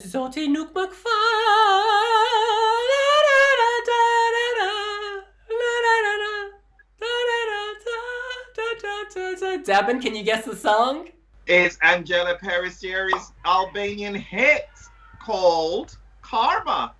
Zoti Nook McFarlane. Devin, can you guess the song? It's Anxhela Peristeri's Albanian hit called Karma.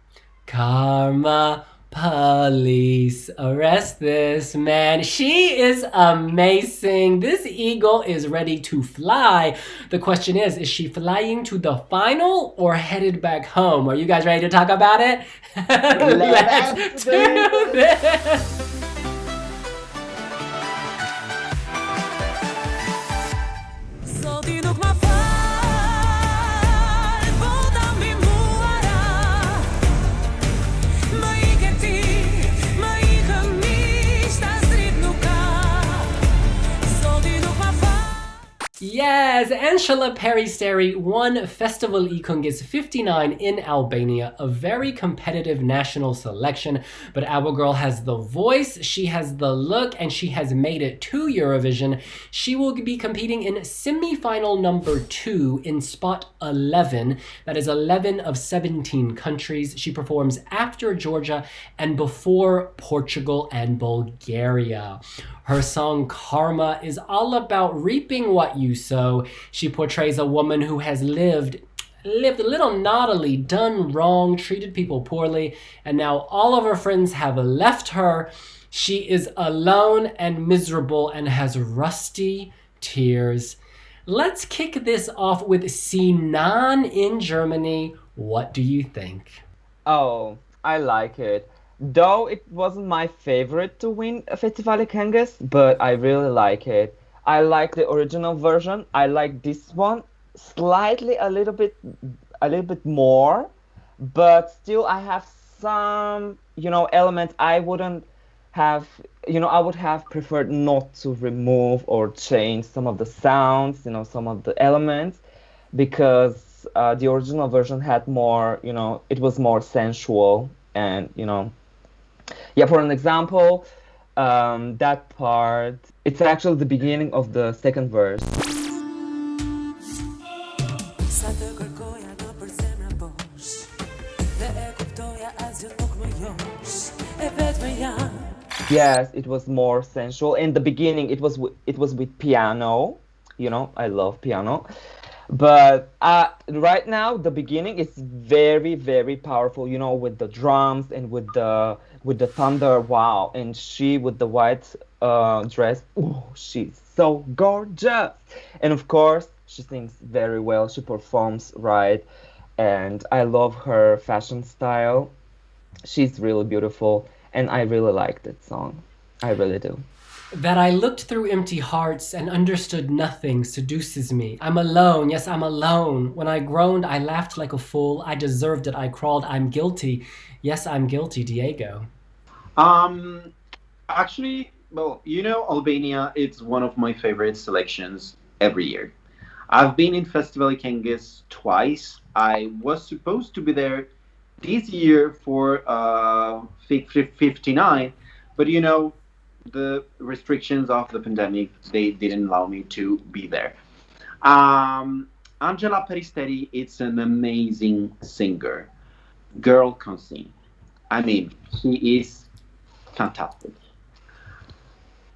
Karma police, arrest this man. She is amazing. This eagle is ready to fly. The question is she flying to the final or headed back home? Are you guys ready to talk about it? Let's do this. Yes, Anxhela Peristeri won Festival Ikungis 59 in Albania, a very competitive national selection, but our girl has the voice, she has the look, and she has made it to Eurovision. She will be competing in semi-final number 2 in spot 11, that is 11 of 17 countries. She performs after Georgia and before Portugal and Bulgaria. Her song Karma is all about reaping what you sow. She portrays a woman who has lived a little naughtily, done wrong, treated people poorly, and now all of her friends have left her. She is alone and miserable and has rusty tears. Let's kick this off with Sinan in Germany. What do you think? Oh, I like it. Though it wasn't my favorite to win a Festival Kangas, but I really like it. I like the original version. I like this one slightly a little bit more, but still I have some, elements I wouldn't have, I would have preferred not to remove or change some of the sounds, some of the elements, because the original version had more, it was more sensual and, yeah, for an example, that part, it's actually the beginning of the second verse. Yes, it was more sensual. In the beginning, it was with piano. I love piano. But right now, the beginning is very, very powerful. With the drums and with the thunder. Wow! And she with the white dress. Oh, she's so gorgeous. And of course, she sings very well. She performs right, and I love her fashion style. She's really beautiful, and I really like that song. I really do. That I looked through empty hearts and understood nothing seduces me. I'm alone, yes, I'm alone. When I groaned, I laughed like a fool. I deserved it, I crawled, I'm guilty. Yes, I'm guilty, Diego. Um, Actually, well, Albania, it's one of my favorite selections every year. I've been in Festival Kangas twice. I was supposed to be there this year for 59, but the restrictions of the pandemic, they didn't allow me to be there. Anxhela Peristeri, it's an amazing singer. Girl can sing. I mean, she is fantastic.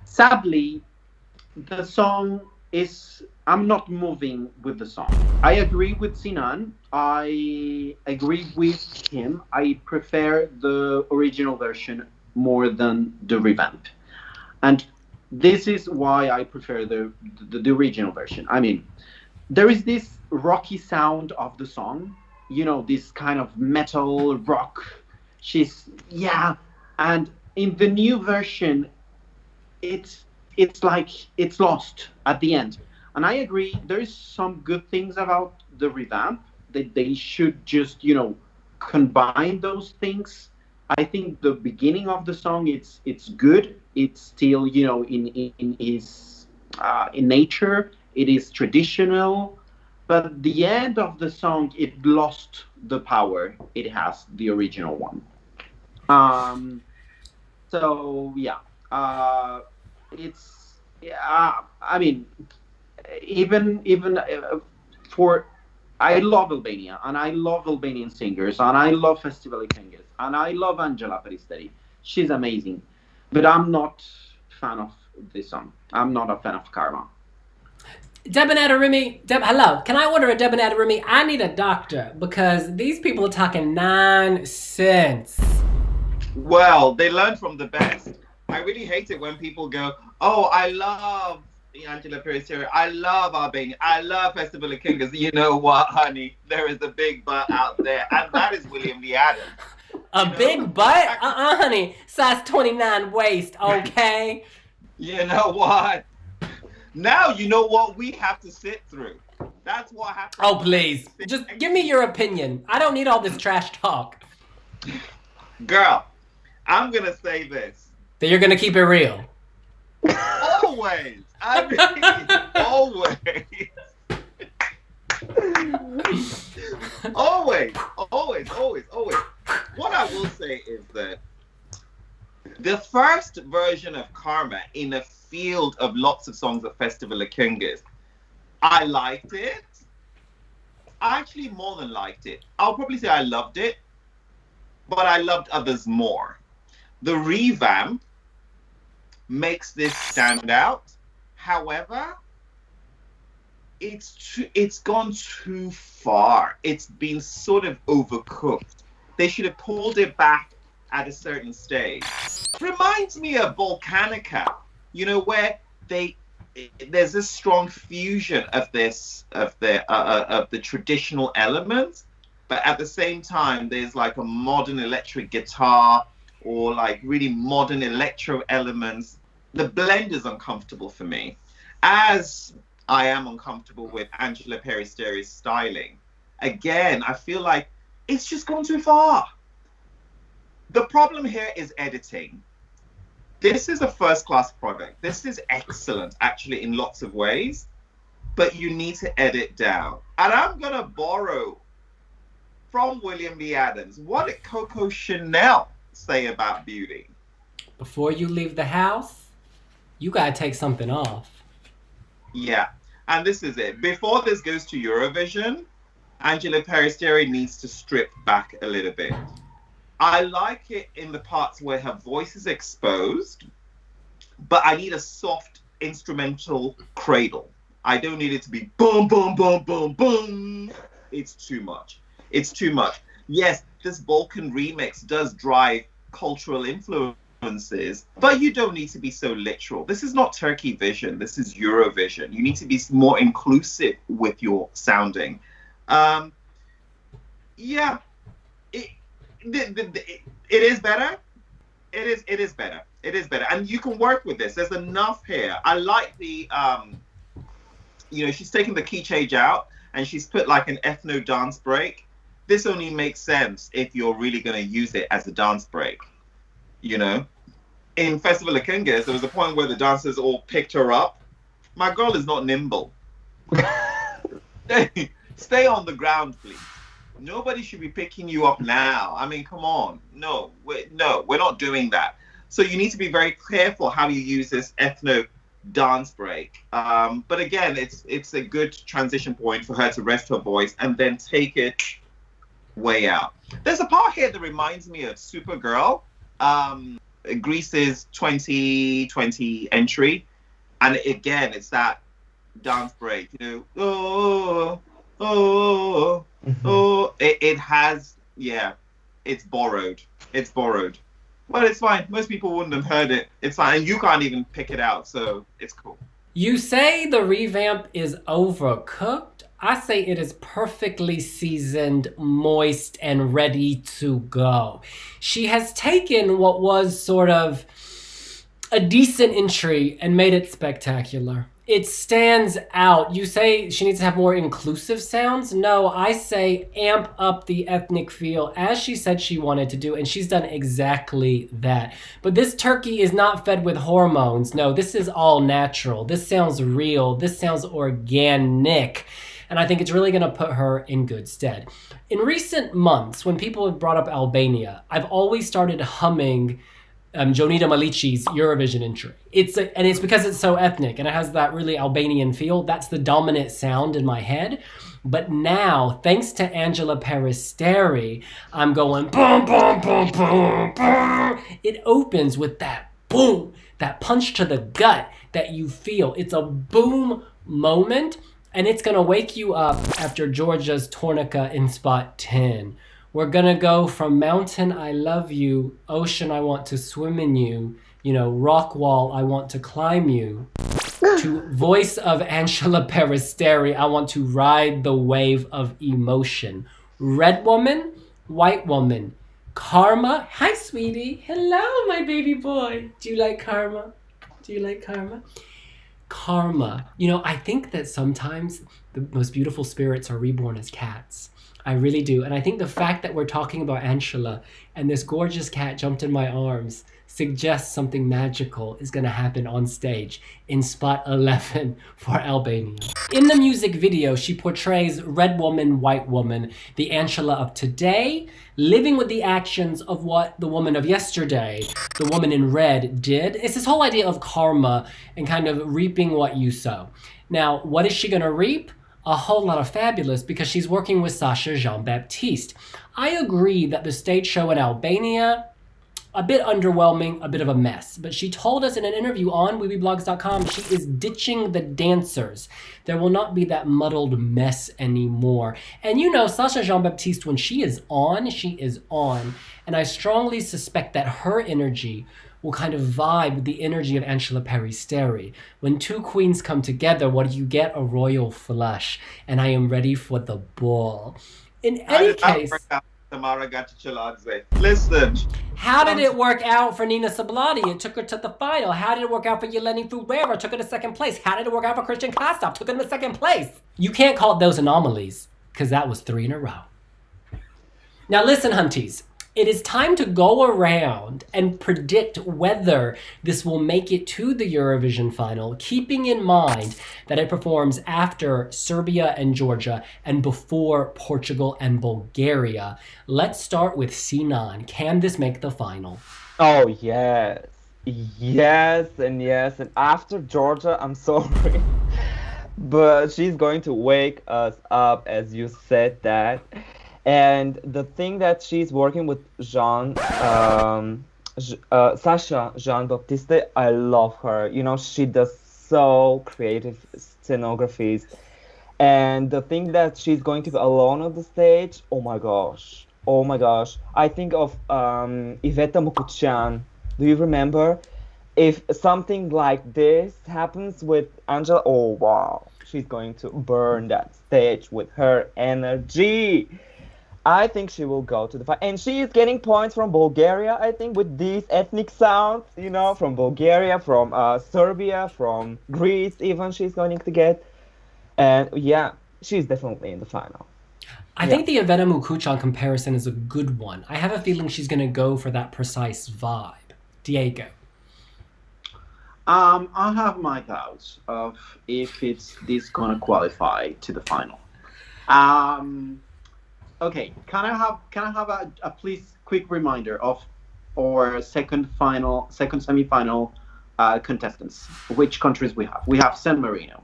Sadly, the song is. I'm not moving with the song. I agree with Sinan. I agree with him. I prefer the original version more than the revamp. And this is why I prefer the original version. I mean, there is this rocky sound of the song, this kind of metal rock. Yeah, and in the new version, it's it's like it's lost at the end. And I agree, there is some good things about the revamp that they should just combine those things. I think the beginning of the song it's good. It's still in its in nature. It is traditional, but the end of the song it lost the power it has the original one. Um, so yeah, it's yeah. I mean, even for I love Albania, and I love Albanian singers, and I love Festivali Këngës, and I love Anxhela Peristeri. She's amazing, but I'm not a fan of this song. I'm not a fan of Karma. Debonair Remy, hello. Can I order a Debonair Remy? I need a doctor because these people are talking nonsense. Well, they learn from the best. I really hate it when people go, "Oh, I love Anxhela Peristeri. I love Albania. I love Festivali Këngës." You know what, honey? There is a big butt out there, and that is William Lee Adams. A big butt? Honey. Size 29 waist, okay? You know what? Now you know what we have to sit through. That's what happens. Oh, please. Just give me your opinion. I don't need all this trash talk. Girl, I'm going to say this. That you're going to keep it real. Always. I mean, always. always. What I will say is that the first version of Karma in a field of lots of songs at Festivali Këngës, I liked it. I actually more than liked it. I'll probably say I loved it, but I loved others more. The revamp makes this stand out. However, it's gone too far. It's been sort of overcooked. They should have pulled it back at a certain stage. Reminds me of Volcanica, you know, where there's this strong fusion of the traditional elements, but at the same time there's like a modern electric guitar or like really modern electro elements. The blend is uncomfortable for me, as I am uncomfortable with Anxhela Peristeri's styling. Again, I feel like it's just gone too far. The problem here is editing. This is a first-class product. This is excellent, actually, in lots of ways, but you need to edit down. And I'm going to borrow from William Lee Adams. What did Coco Chanel say about beauty? Before you leave the house, you got to take something off. Yeah, and this is it. Before this goes to Eurovision, Anxhela Peristeri needs to strip back a little bit. I like it in the parts where her voice is exposed, but I need a soft instrumental cradle. I don't need it to be boom, boom, boom, boom, boom. It's too much. It's too much. Yes, this Balkan remix does drive cultural influences, but you don't need to be so literal. This is not Turkey Vision. This is Eurovision. You need to be more inclusive with your sounding. Yeah. It is better. It is better, and you can work with this. There's enough here. I like the she's taken the key change out and she's put like an ethno dance break. This only makes sense if you're really going to use it as a dance break. You know, in Festivali Këngës, there was a point where the dancers all picked her up. My girl is not nimble. Stay on the ground, please. Nobody should be picking you up now. I mean, come on. No, we're not doing that. So you need to be very careful how you use this ethno dance break. But again, it's a good transition point for her to rest her voice and then take it way out. There's a part here that reminds me of Supergirl, Greece's 2020 entry. And again, it's that dance break, you know, it has, it's borrowed. But it's fine. Most people wouldn't have heard it. It's fine. And you can't even pick it out, so it's cool. You say the revamp is overcooked. I say it is perfectly seasoned, moist, and ready to go. She has taken what was sort of a decent entry and made it spectacular. It stands out. You say she needs to have more inclusive sounds. No, I say amp up the ethnic feel as she said she wanted to do, and she's done exactly that. But this turkey is not fed with hormones. No, this is all natural. This sounds real. This sounds organic. And I think it's really going to put her in good stead. In recent months, when people have brought up Albania, I've always started humming Jonida Malici's Eurovision entry. It's because it's so ethnic and it has that really Albanian feel. That's the dominant sound in my head. But now, thanks to Anxhela Peristeri, I'm going boom, boom, boom, boom, boom. It opens with that boom, that punch to the gut that you feel. It's a boom moment, and it's going to wake you up after Georgia's Tornica in spot 10. We're going to go from mountain, I love you, ocean, I want to swim in you, rock wall, I want to climb you, to voice of Anxhela Peristeri, I want to ride the wave of emotion. Red woman, white woman, Karma. Hi, sweetie. Hello, my baby boy. Do you like Karma? Karma. I think that sometimes the most beautiful spirits are reborn as cats. I really do. And I think the fact that we're talking about Anxhela and this gorgeous cat jumped in my arms suggests something magical is going to happen on stage in spot 11 for Albania. In the music video, she portrays red woman, white woman, the Anxhela of today, living with the actions of what the woman of yesterday, the woman in red, did. It's this whole idea of karma and kind of reaping what you sow. Now, what is she going to reap? A whole lot of fabulous, because she's working with Sasha Jean-Baptiste. I agree that the stage show in Albania, a bit underwhelming, a bit of a mess. But she told us in an interview on Wiwibloggs.com she is ditching the dancers. There will not be that muddled mess anymore. And Sasha Jean-Baptiste, when she is on, she is on. And I strongly suspect that her energy will kind of vibe with the energy of Anxhela Peristeri. When two queens come together, what do you get? A royal flush. And I am ready for the ball. In any case... Listen. How did it work out for Nina Sablati? It took her to the final. How did it work out for Yeleni Fugwera? Took her to second place. How did it work out for Christian Kostov? Took her to second place. You can't call it those anomalies, because that was 3 in a row. Now listen, hunties. It is time to go around and predict whether this will make it to the Eurovision final, keeping in mind that it performs after Serbia and Georgia and before Portugal and Bulgaria. Let's start with Sinan. Can this make the final? Oh, yes. Yes, and yes. And after Georgia, I'm sorry. But she's going to wake us up, as you said that. And the thing that she's working with Sasha Jean-Baptiste, I love her. She does so creative scenographies. And the thing that she's going to be alone on the stage, oh my gosh. I think of Iveta Mukuchan. Do you remember? If something like this happens with Anxhela, oh wow. She's going to burn that stage with her energy. I think she will go to the final. And she is getting points from Bulgaria, I think, with these ethnic sounds, from Bulgaria, from Serbia, from Greece even she's going to get. And yeah, she's definitely in the final. I think the Iveta Mukuchan comparison is a good one. I have a feeling she's going to go for that precise vibe. Diego. I have my doubts of if it's this going to qualify to the final. Okay, can I have a please quick reminder of our second semi-final contestants? Which countries we have? We have San Marino,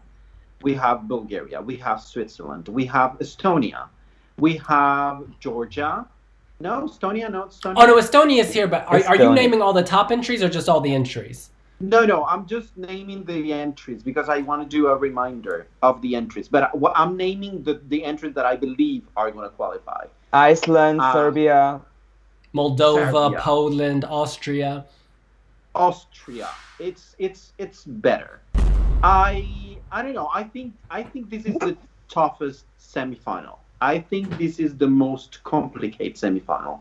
we have Bulgaria, we have Switzerland, we have Estonia, we have Georgia. No, Estonia, no, Estonia. Oh no, Estonia is here, but are you naming all the top entries or just all the entries? No, I'm just naming the entries because I want to do a reminder of the entries. But I'm naming the entries that I believe are going to qualify. Iceland, Serbia, Moldova, Poland, Austria. It's better. I don't know. I think this is the toughest semifinal. I think this is the most complicated semifinal.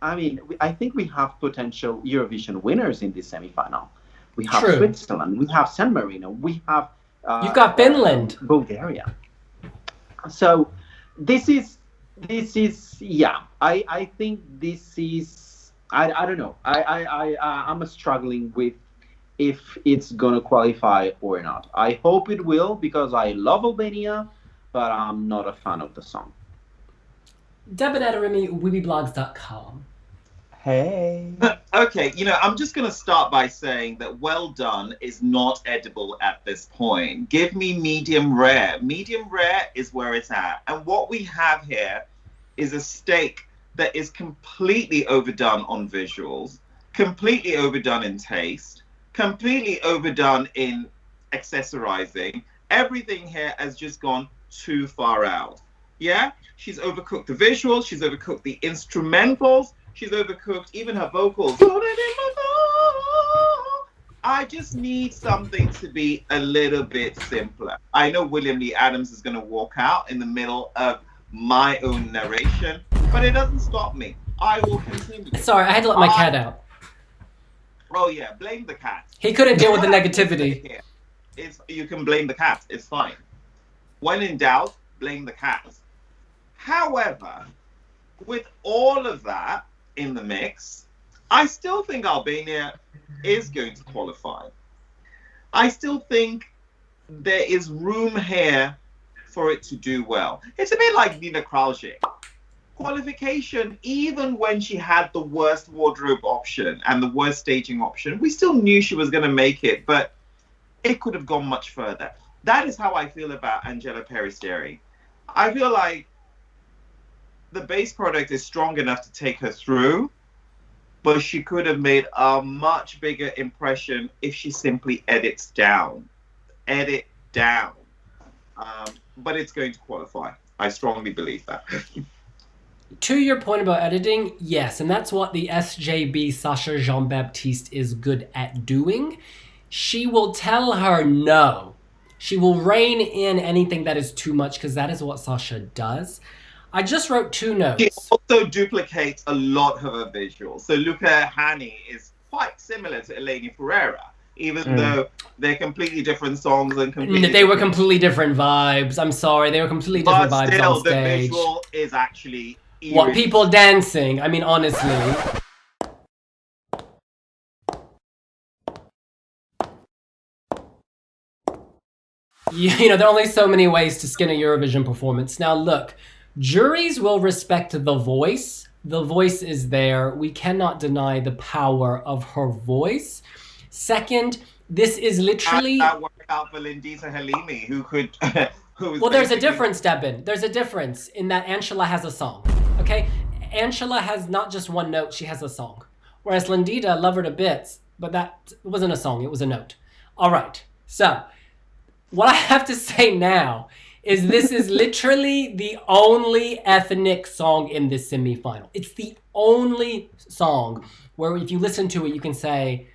I think we have potential Eurovision winners in this semifinal. We have Switzerland, we have San Marino, we have you've got Finland, Bulgaria. So this is I think this is I don't know. I'm struggling with if it's gonna qualify or not. I hope it will because I love Albania, but I'm not a fan of the song. Debonatorimi, Wiwibloggs.com. Hey. Okay, I'm just going to start by saying that well done is not edible at this point. Give me medium rare. Medium rare is where it's at. And what we have here is a steak that is completely overdone on visuals, completely overdone in taste, completely overdone in accessorizing. Everything here has just gone too far out. Yeah, she's overcooked the visuals, she's overcooked the instrumentals, she's overcooked even her vocals. I just need something to be a little bit simpler. I know William Lee Adams is going to walk out in the middle of my own narration, but it doesn't stop me. I will continue. Sorry, I had to let my cat out. Oh yeah, blame the cat. He couldn't deal with the negativity. You can blame the cat. It's fine. When in doubt, blame the cat. However, with all of that in the mix, I still think Albania is going to qualify. I still think there is room here for it to do well. It's a bit like Nina Kraljic. Qualification, even when she had the worst wardrobe option and the worst staging option, we still knew she was going to make it, but it could have gone much further. That is how I feel about Anxhela Peristeri. I feel like the base product is strong enough to take her through, but she could have made a much bigger impression if she simply edits down. Edit down. But it's going to qualify. I strongly believe that. To your point about editing, yes, and that's what the SJB Sasha Jean-Baptiste is good at doing. She will tell her no. She will rein in anything that is too much, because that is what Sasha does. I just wrote 2 notes. She also duplicates a lot of her visuals. So Luca Hani is quite similar to Eleni Ferreira, even though they're completely different songs and they were completely different vibes. I'm sorry, they were completely different vibes still, on stage. The visual is actually eerie. What, people dancing? I mean, honestly. There are only so many ways to skin a Eurovision performance. Now, look, juries will respect the voice. The voice is there. We cannot deny the power of her voice. Second, this is literally... That worked out for Lindisa Halimi, who could... Well, there's a difference, Debin. There's a difference in that Anxhela has a song, okay? Anxhela has not just one note, she has a song. Whereas Lindita, love her to bits, but that wasn't a song, it was a note. All right, so what I have to say now is this is literally the only ethnic song in this semifinal. It's the only song where if you listen to it, you can say,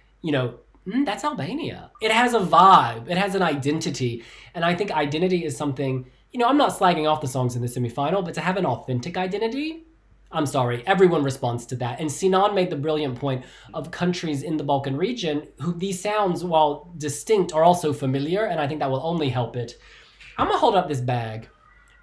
that's Albania. It has a vibe. It has an identity. And I think identity is something, I'm not slagging off the songs in the semifinal, but to have an authentic identity, I'm sorry, everyone responds to that. And Sinan made the brilliant point of countries in the Balkan region who these sounds, while distinct, are also familiar. And I think that will only help it. I'm going to hold up this bag.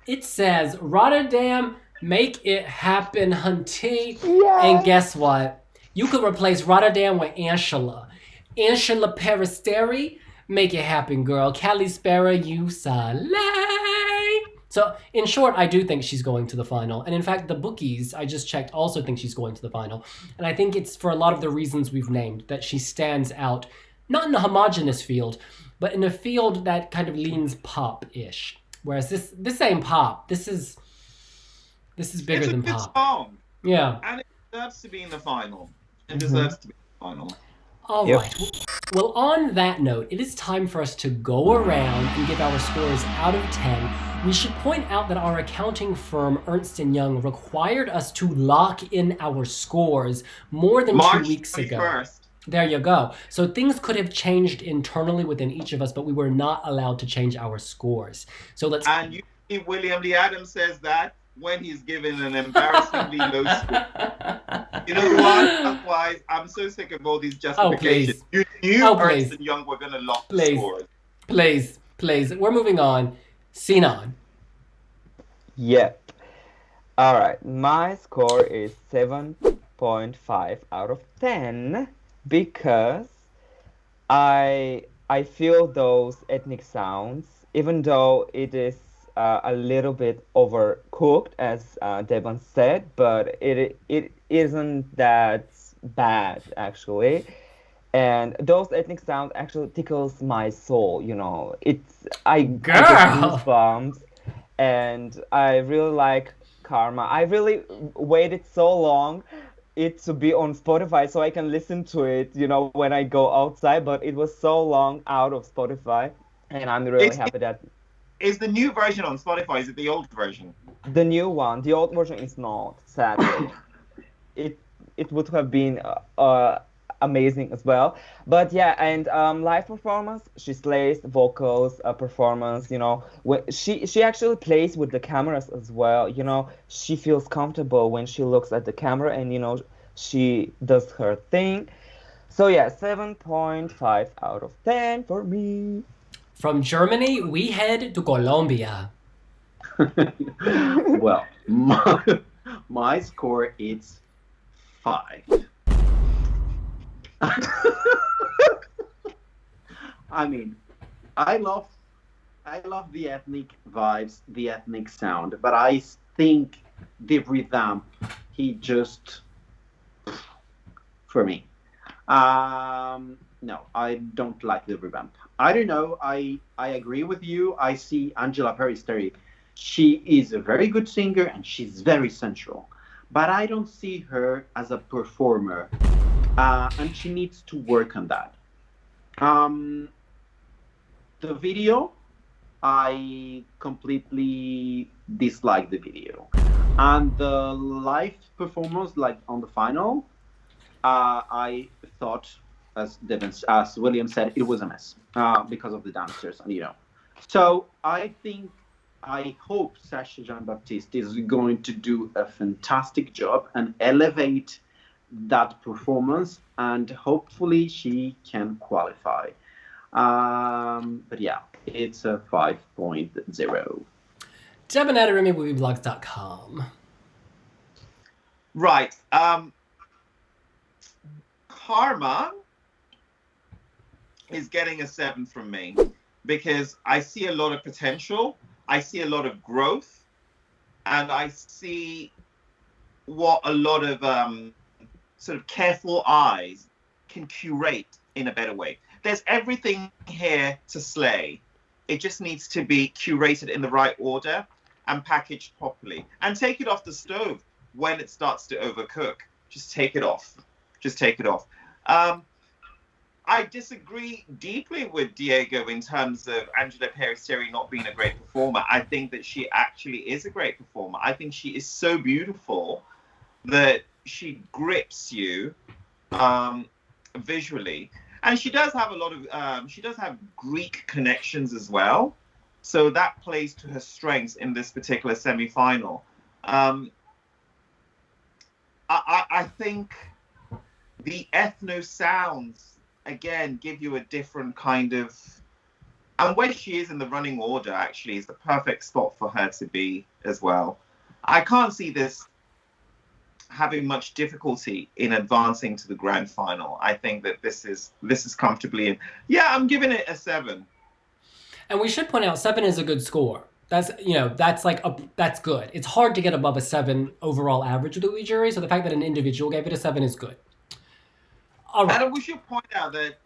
It says, Rotterdam, make it happen, hunty. Yes. And guess what? You could replace Rotterdam with Anxhela. Anxhela Peristeri, make it happen, girl. Kalispera, you salay. So, in short, I do think she's going to the final. And in fact, the bookies, I just checked, also think she's going to the final. And I think it's for a lot of the reasons we've named, that she stands out, not in a homogenous field, but in a field that kind of leans pop-ish. Whereas this ain't pop. This is bigger than pop. It's a good song. Yeah. And it deserves to be in the final. It deserves to be in the final. All right. Well, on that note, it is time for us to go around and give our scores out of 10. We should point out that our accounting firm, Ernst & Young, required us to lock in our scores more than March 2 weeks ago. 21st. There you go. So things could have changed internally within each of us, but we were not allowed to change our scores. So let's... And William Lee Adams says that when he's given an embarrassingly low score. You know what? Otherwise, I'm so sick of all these justifications. You knew Ernst & Young were going to lock the scores. Please. We're moving on. Sinan. Yep. All right. My score is 7.5 out of 10 because I feel those ethnic sounds, even though it is a little bit overcooked, as Devon said, but it isn't that bad actually. And those ethnic sounds actually tickles my soul. I get Girl! goosebumps, and I really like Karma. I really waited so long it to be on Spotify so I can listen to it, when I go outside, but it was so long out of Spotify, and I'm really It's, happy that is the new version on Spotify? Is it the old version? the new one, the old version is not, sadly. it it would have been amazing as well. But yeah, and live performance, she slays vocals, performance. When she actually plays with the cameras as well. She feels comfortable when she looks at the camera, and she does her thing. So yeah, 7.5 out of 10 for me. From Germany, we head to Colombia. Well, my score is 5. I mean, I love the ethnic vibes, the ethnic sound, but I think the rhythm, he just, for me. No, I don't like the revamp. I don't know. I agree with you. I see Anxhela Peristeri. She is a very good singer and she's very sensual, but I don't see her as a performer, and she needs to work on that. The video, I completely dislike the video, and the live performance, like on the final, I thought, as William said, it was a mess because of the dancers, and. So I hope Sasha Jean-Baptiste is going to do a fantastic job and elevate that performance, and hopefully she can qualify. But yeah, it's a 5.0. Debonatorimi, Wiwibloggs.com. Right. Karma is getting a 7 from me because I see a lot of potential. I see a lot of growth, and I see what a lot of sort of careful eyes can curate in a better way. There's everything here to slay. It just needs to be curated in the right order and packaged properly. And take it off the stove when it starts to overcook. Just take it off. Just take it off. I disagree deeply with Diego in terms of Anxhela Peristeri not being a great performer. I think that she actually is a great performer. I think she is so beautiful that she grips you visually. And she does have a lot of, she does have Greek connections as well. So that plays to her strengths in this particular semi-final. I think the ethno sounds, again, give you a different kind of, and where she is in the running order actually is the perfect spot for her to be as well. I can't see this having much difficulty in advancing to the grand final. I think that this is comfortably in. Yeah, I'm giving it a 7. And we should point out 7 is a good score. That's that's good. It's hard to get above a 7 overall average with the Wiwi jury, so the fact that an individual gave it a 7 is good. All right. And we should point out that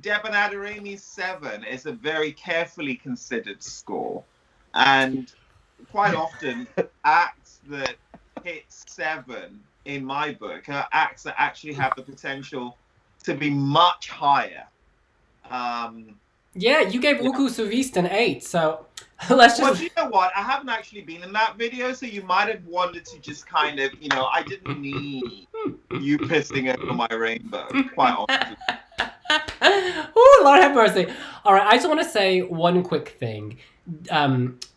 Debonatorimi's 7 is a very carefully considered score. And quite often, acts that hit 7, in my book, are acts that actually have the potential to be much higher. Yeah, you gave Uku Suvist an 8, so let's just... Well, you know what? I haven't actually been in that video, so you might have wanted to just kind of, I didn't need you pissing over my rainbow, quite honestly. Ooh, Lord have mercy. All right, I just want to say one quick thing.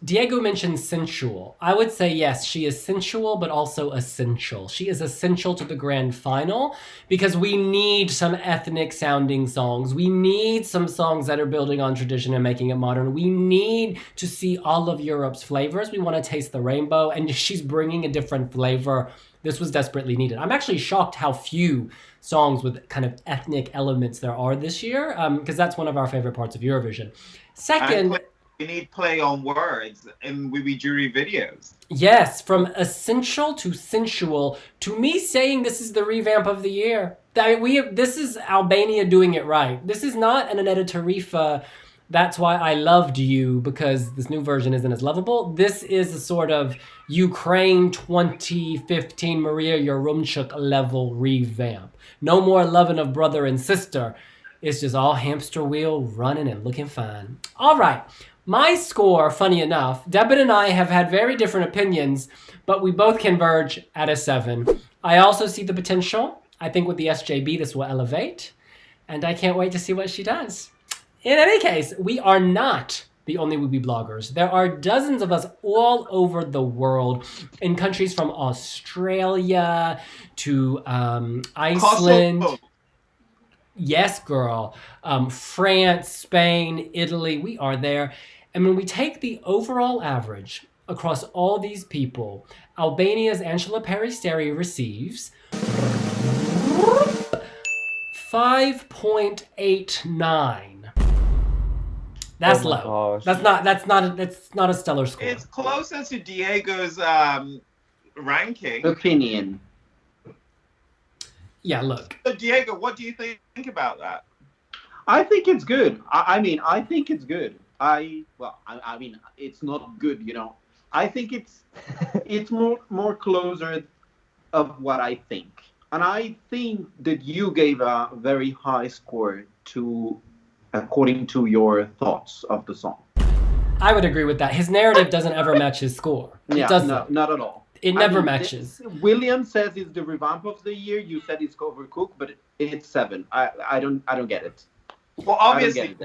Diego mentioned sensual. I would say yes, she is sensual, but also essential. She is essential to the grand final because we need some ethnic sounding songs. We need some songs that are building on tradition and making it modern. We need to see all of Europe's flavors. We want to taste the rainbow, and she's bringing a different flavor. This was desperately needed. I'm actually shocked how few songs with kind of ethnic elements there are this year, because that's one of our favorite parts of Eurovision. Second... need play on words in Wiwi jury videos. Yes, from essential to sensual, to me saying this is the revamp of the year. This is Albania doing it right. This is not an Aneta Tarifa, that's why I loved you, because this new version isn't as lovable. This is a sort of Ukraine 2015 Maria Yarumchuk level revamp. No more loving of brother and sister. It's just all hamster wheel running and looking fine. All right. My score, funny enough, Debit and I have had very different opinions, but we both converge at a 7. I also see the potential. I think with the SJB, this will elevate, and I can't wait to see what she does. In any case, we are not the only Wiwibloggs. There are dozens of us all over the world, in countries from Australia to Iceland. Kosovo. Yes, girl. France, Spain, Italy, we are there. And when we take the overall average across all these people, Albania's Anxhela Peristeri receives 5.89. That's low. Gosh. That's not a stellar score. It's closer to Diego's ranking. Opinion. Yeah, look. So Diego, what do you think about that? I think it's good. I mean, I think it's good. I mean, it's not good, you know. I think it's more closer of what I think. And I think that you gave a very high score according to your thoughts of the song. I would agree with that. His narrative doesn't ever match his score. It doesn't. No, not at all. It never matches. William says it's the revamp of the year. You said it's overcooked, but it's 7. I don't get it. Well, obviously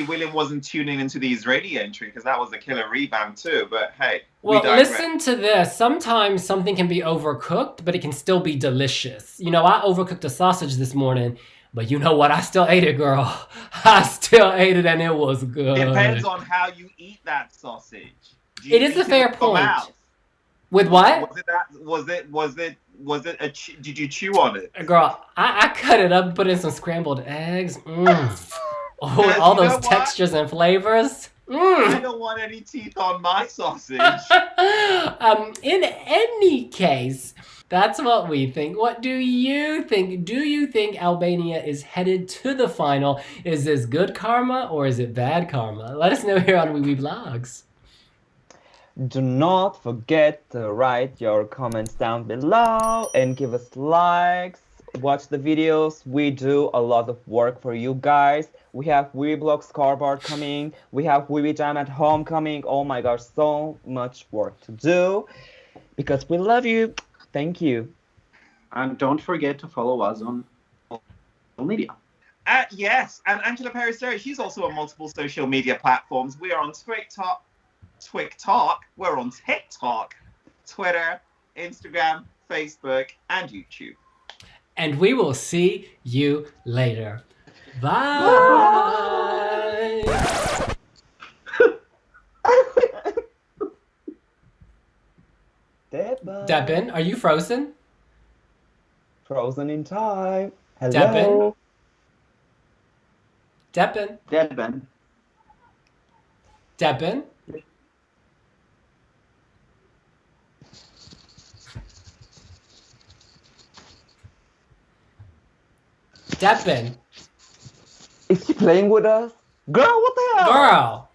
William wasn't tuning into the Israeli entry because that was a killer revamp too. But hey, well, listen to this. Sometimes something can be overcooked, but it can still be delicious. You know, I overcooked a sausage this morning, but you know what? I still ate it, girl. I still ate it, and it was good. Depends on how you eat that sausage. It is a fair point. With what? Did you chew on it? Girl, I cut it up and put in some scrambled eggs. Oh, all those textures and flavors. I don't want any teeth on my sausage. In any case, that's what we think. What do you think? Do you think Albania is headed to the final? Is this good karma or is it bad karma? Let us know here on Wiwibloggs. Do not forget to write your comments down below and give us likes. Watch the videos. We do a lot of work for you guys. We have Wiwibloggs scoreboard coming. We have Wiwi Jam at home coming. Oh my gosh, so much work to do because we love you. Thank you. And don't forget to follow us on social media. Yes, and Anxhela Peristeri, she's also on multiple social media platforms. We are on TikTok. We're on TikTok, Twitter, Instagram, Facebook, and YouTube. And we will see you later. Bye. Debin, are you frozen? Frozen in time. Hello. Debin. Debin. Is she playing with us? Girl, what the hell? Girl.